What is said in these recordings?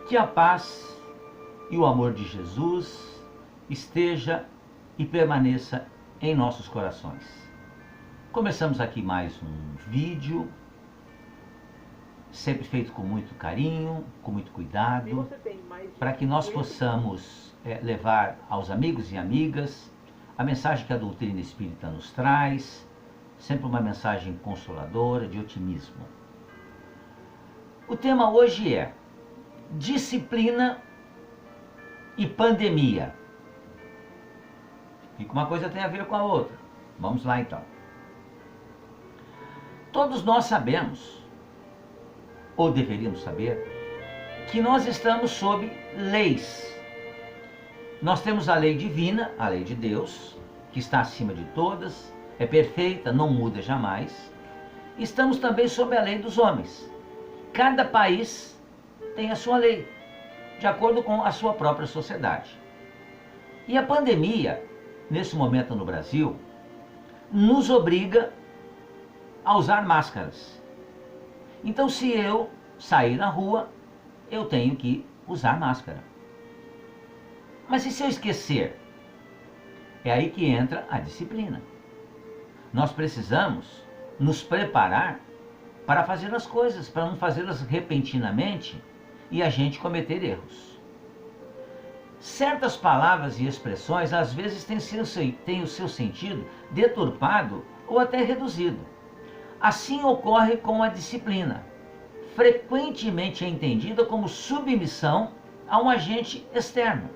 Que a paz e o amor de Jesus esteja e permaneça em nossos corações. Começamos aqui mais um vídeo, sempre feito com muito carinho, com muito cuidado, para que nós possamos levar aos amigos e amigas a mensagem que a doutrina espírita nos traz, sempre uma mensagem consoladora, de otimismo. O tema hoje é disciplina e pandemia. E que uma coisa tem a ver com a outra. Vamos lá então. Todos nós sabemos, ou deveríamos saber, que nós estamos sob leis. Nós temos a lei divina, a lei de Deus, que está acima de todas, é perfeita, não muda jamais. Estamos também sob a lei dos homens. Cada país tem a sua lei, de acordo com a sua própria sociedade. E a pandemia, nesse momento no Brasil, nos obriga a usar máscaras. Então, se eu sair na rua, eu tenho que usar máscara. Mas e se eu esquecer? É aí que entra a disciplina. Nós precisamos nos preparar para fazer as coisas, para não fazê-las repentinamente e a gente cometer erros. Certas palavras e expressões às vezes têm o seu sentido deturpado ou até reduzido. Assim ocorre com a disciplina. Frequentemente é entendida como submissão a um agente externo.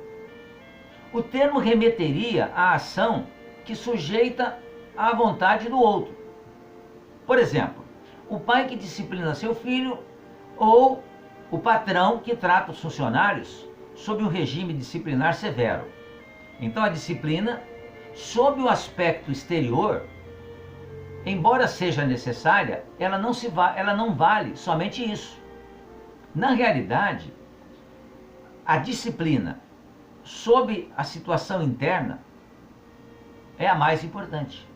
O termo remeteria à ação que sujeita à vontade do outro. Por exemplo, o pai que disciplina seu filho ou o patrão que trata os funcionários sob um regime disciplinar severo. Então a disciplina, sob o aspecto exterior, embora seja necessária, ela não vale somente isso. Na realidade, a disciplina, sob a situação interna, é a mais importante.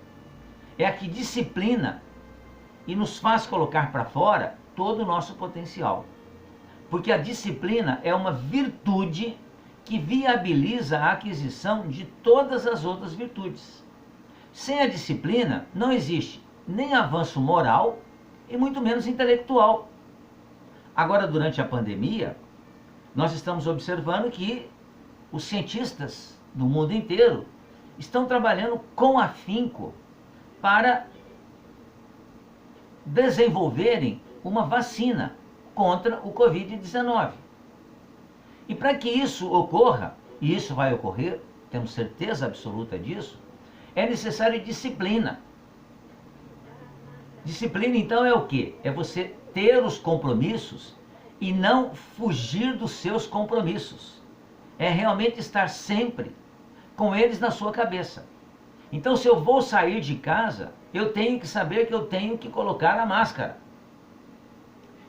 É a que disciplina e nos faz colocar para fora todo o nosso potencial. Porque a disciplina é uma virtude que viabiliza a aquisição de todas as outras virtudes. Sem a disciplina não existe nem avanço moral e muito menos intelectual. Agora, durante a pandemia, nós estamos observando que os cientistas do mundo inteiro estão trabalhando com afinco para desenvolverem uma vacina contra o Covid-19. E para que isso ocorra, e isso vai ocorrer, temos certeza absoluta disso, é necessário disciplina. Disciplina, então, é o quê? É você ter os compromissos e não fugir dos seus compromissos. É realmente estar sempre com eles na sua cabeça. Então, se eu vou sair de casa, eu tenho que saber que eu tenho que colocar a máscara.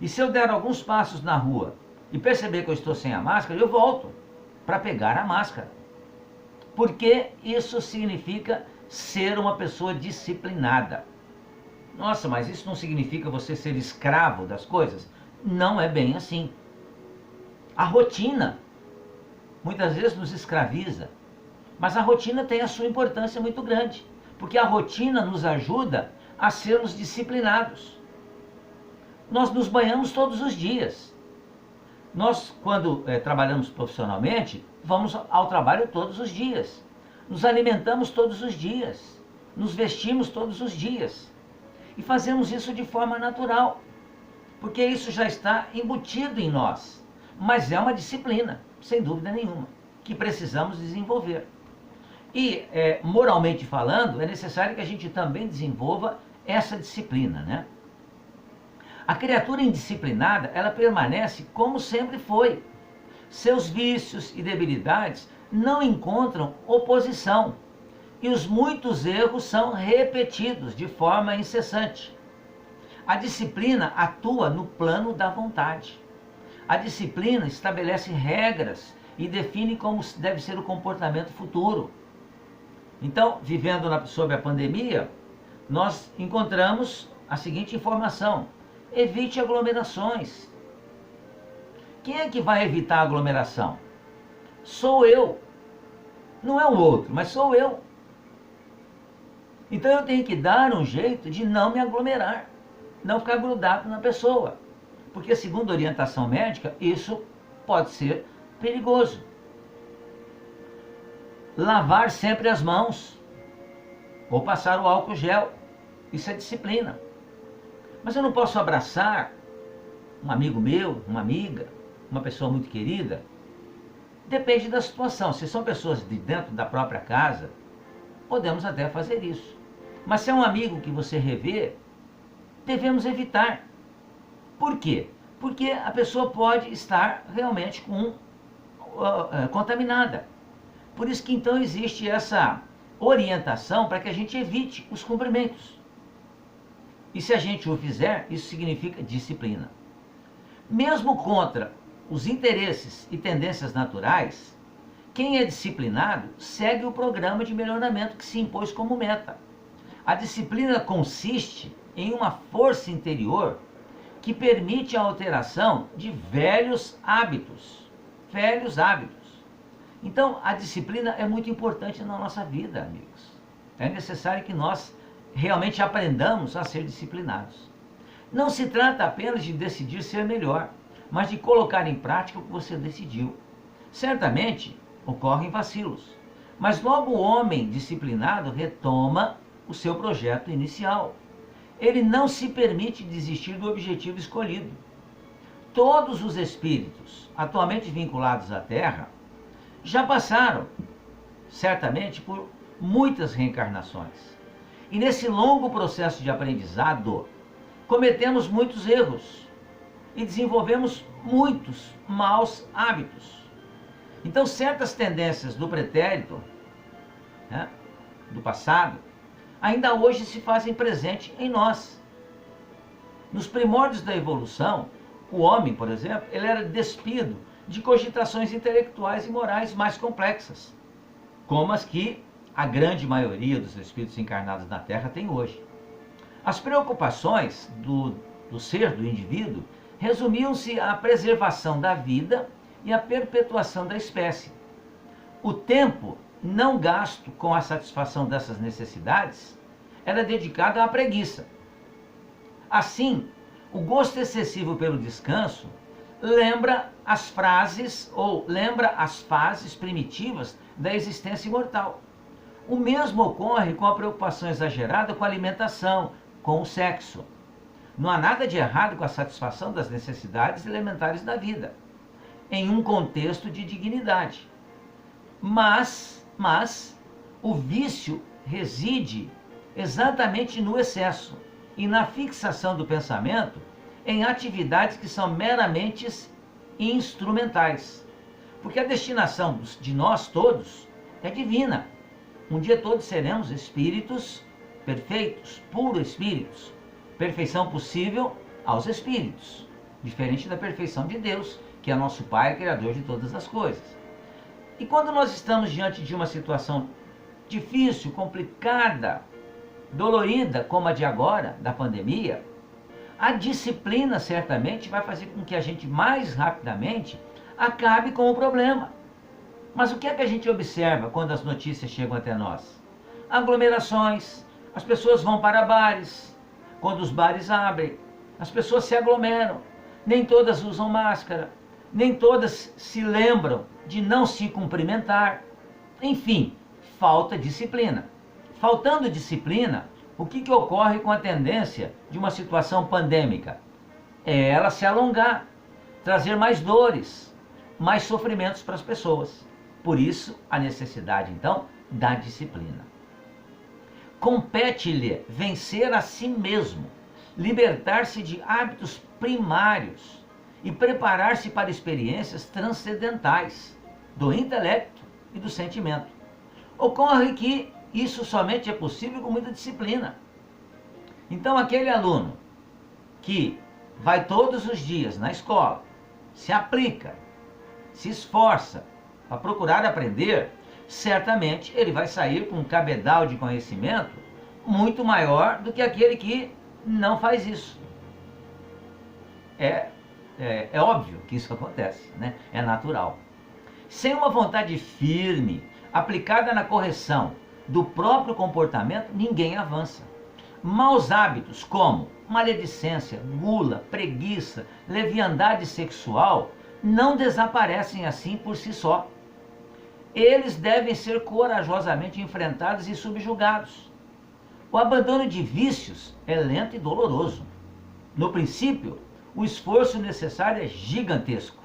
E se eu der alguns passos na rua e perceber que eu estou sem a máscara, eu volto para pegar a máscara. Porque isso significa ser uma pessoa disciplinada. Nossa, mas isso não significa você ser escravo das coisas? Não é bem assim. A rotina muitas vezes nos escraviza, mas a rotina tem a sua importância muito grande, porque a rotina nos ajuda a sermos disciplinados. Nós nos banhamos todos os dias. Nós, quando trabalhamos profissionalmente, vamos ao trabalho todos os dias. Nos alimentamos todos os dias. Nos vestimos todos os dias. E fazemos isso de forma natural, porque isso já está embutido em nós. Mas é uma disciplina, sem dúvida nenhuma, que precisamos desenvolver. E, moralmente falando, é necessário que a gente também desenvolva essa disciplina, né? A criatura indisciplinada, ela permanece como sempre foi. Seus vícios e debilidades não encontram oposição. E os muitos erros são repetidos de forma incessante. A disciplina atua no plano da vontade. A disciplina estabelece regras e define como deve ser o comportamento futuro. Então, vivendo sob a pandemia, nós encontramos a seguinte informação: evite aglomerações. Quem é que vai evitar a aglomeração? Sou eu. Não é o outro, mas sou eu. Então eu tenho que dar um jeito de não me aglomerar, não ficar grudado na pessoa. Porque, segundo a orientação médica, isso pode ser perigoso. Lavar sempre as mãos, ou passar o álcool gel, isso é disciplina. Mas eu não posso abraçar um amigo meu, uma amiga, uma pessoa muito querida. Depende da situação. Se são pessoas de dentro da própria casa, podemos até fazer isso. Mas se é um amigo que você revê, devemos evitar. Por quê? Porque a pessoa pode estar realmente contaminada. Por isso que então existe essa orientação para que a gente evite os cumprimentos. E se a gente o fizer, isso significa disciplina. Mesmo contra os interesses e tendências naturais, quem é disciplinado segue o programa de melhoramento que se impôs como meta. A disciplina consiste em uma força interior que permite a alteração de velhos hábitos. Velhos hábitos. Então, a disciplina é muito importante na nossa vida, amigos. É necessário que nós realmente aprendamos a ser disciplinados. Não se trata apenas de decidir ser melhor, mas de colocar em prática o que você decidiu. Certamente ocorrem vacilos, mas logo o homem disciplinado retoma o seu projeto inicial. Ele não se permite desistir do objetivo escolhido. Todos os espíritos atualmente vinculados à Terra já passaram, certamente, por muitas reencarnações. E nesse longo processo de aprendizado, cometemos muitos erros e desenvolvemos muitos maus hábitos. Então, certas tendências do pretérito, né, do passado, ainda hoje se fazem presente em nós. Nos primórdios da evolução, o homem, por exemplo, ele era despido de cogitações intelectuais e morais mais complexas, como as que a grande maioria dos espíritos encarnados na Terra tem hoje. As preocupações do ser, do indivíduo, resumiam-se à preservação da vida e à perpetuação da espécie. O tempo não gasto com a satisfação dessas necessidades era dedicado à preguiça. Assim, o gosto excessivo pelo descanso lembra as fases primitivas da existência imortal. O mesmo ocorre com a preocupação exagerada com a alimentação, com o sexo. Não há nada de errado com a satisfação das necessidades elementares da vida, em um contexto de dignidade. Mas o vício reside exatamente no excesso e na fixação do pensamento em atividades que são meramente instrumentais. Porque a destinação de nós todos é divina. Um dia todos seremos espíritos perfeitos, puros espíritos. Perfeição possível aos espíritos, diferente da perfeição de Deus, que é nosso Pai, Criador de todas as coisas. E quando nós estamos diante de uma situação difícil, complicada, dolorida, como a de agora, da pandemia, a disciplina certamente vai fazer com que a gente mais rapidamente acabe com o problema. Mas o que é que a gente observa quando as notícias chegam até nós? Aglomerações, as pessoas vão para bares, quando os bares abrem, as pessoas se aglomeram, nem todas usam máscara, nem todas se lembram de não se cumprimentar. Enfim, falta disciplina. Faltando disciplina, o que ocorre com a tendência de uma situação pandêmica? É ela se alongar, trazer mais dores, mais sofrimentos para as pessoas. Por isso, a necessidade, então, da disciplina. Compete-lhe vencer a si mesmo, libertar-se de hábitos primários e preparar-se para experiências transcendentais do intelecto e do sentimento. Ocorre que isso somente é possível com muita disciplina. Então, aquele aluno que vai todos os dias na escola, se aplica, se esforça para procurar aprender, certamente ele vai sair com um cabedal de conhecimento muito maior do que aquele que não faz isso. é óbvio que isso acontece, né? É natural. Sem uma vontade firme, aplicada na correção do próprio comportamento, ninguém avança. Maus hábitos como maledicência, gula, preguiça, leviandade sexual não desaparecem assim por si só. Eles devem ser corajosamente enfrentados e subjugados. O abandono de vícios é lento e doloroso. No princípio, o esforço necessário é gigantesco.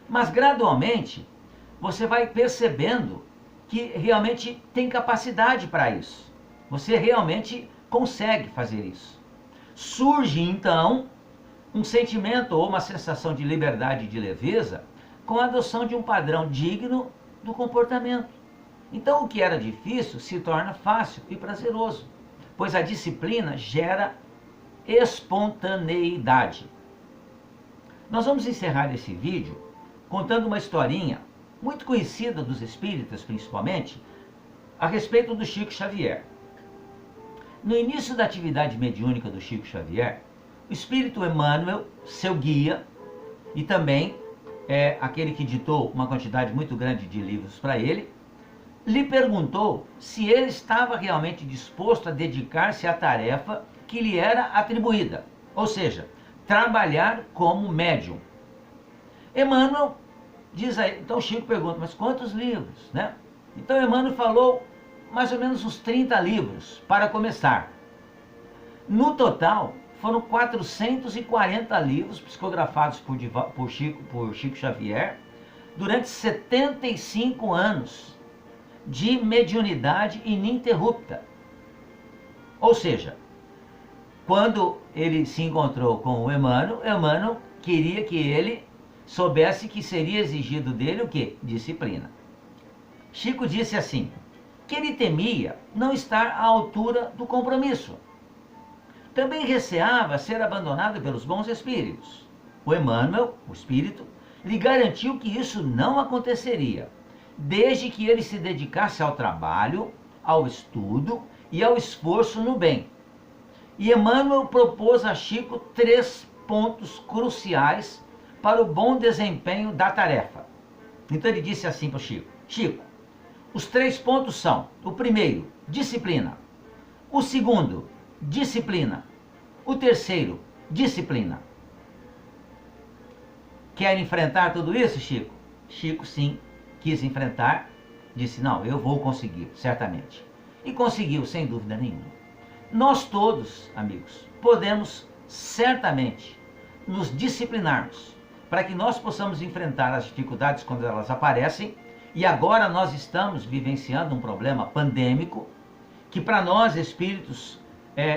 Mas gradualmente, você vai percebendo que realmente tem capacidade para isso. Você realmente consegue fazer isso. Surge então um sentimento ou uma sensação de liberdade e de leveza com a adoção de um padrão digno do comportamento. Então o que era difícil se torna fácil e prazeroso, pois a disciplina gera espontaneidade. Nós vamos encerrar esse vídeo contando uma historinha muito conhecida dos espíritas, principalmente, a respeito do Chico Xavier. No início da atividade mediúnica do Chico Xavier, o espírito Emmanuel, seu guia, e também aquele que ditou uma quantidade muito grande de livros para ele, lhe perguntou se ele estava realmente disposto a dedicar-se à tarefa que lhe era atribuída, ou seja, trabalhar como médium. Emmanuel diz aí, então Chico pergunta, mas quantos livros, né? Então Emmanuel falou mais ou menos uns 30 livros para começar. No total, foram 440 livros psicografados por Chico Xavier durante 75 anos de mediunidade ininterrupta. Ou seja, quando ele se encontrou com o Emmanuel queria que ele soubesse que seria exigido dele o quê? Disciplina. Chico disse assim, que ele temia não estar à altura do compromisso. Também receava ser abandonado pelos bons espíritos. O Emmanuel, o espírito, lhe garantiu que isso não aconteceria, desde que ele se dedicasse ao trabalho, ao estudo e ao esforço no bem. E Emmanuel propôs a Chico 3 pontos cruciais para o bom desempenho da tarefa. Então ele disse assim para o Chico, Chico, os 3 pontos são, o primeiro, disciplina. O segundo, disciplina. O terceiro, disciplina. Quer enfrentar tudo isso, Chico? Chico, sim, quis enfrentar, disse, não, eu vou conseguir, certamente. E conseguiu, sem dúvida nenhuma. Nós todos, amigos, podemos certamente nos disciplinarmos para que nós possamos enfrentar as dificuldades quando elas aparecem. E agora nós estamos vivenciando um problema pandêmico que para nós espíritos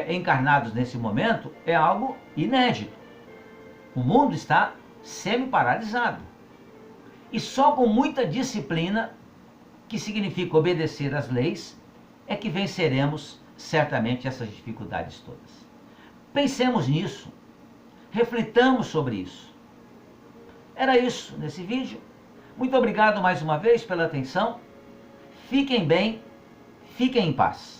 encarnados nesse momento é algo inédito. O mundo está semi-paralisado. E só com muita disciplina, que significa obedecer às leis, é que venceremos certamente essas dificuldades todas. Pensemos nisso, reflitamos sobre isso. Era isso nesse vídeo. Muito obrigado mais uma vez pela atenção. Fiquem bem, fiquem em paz.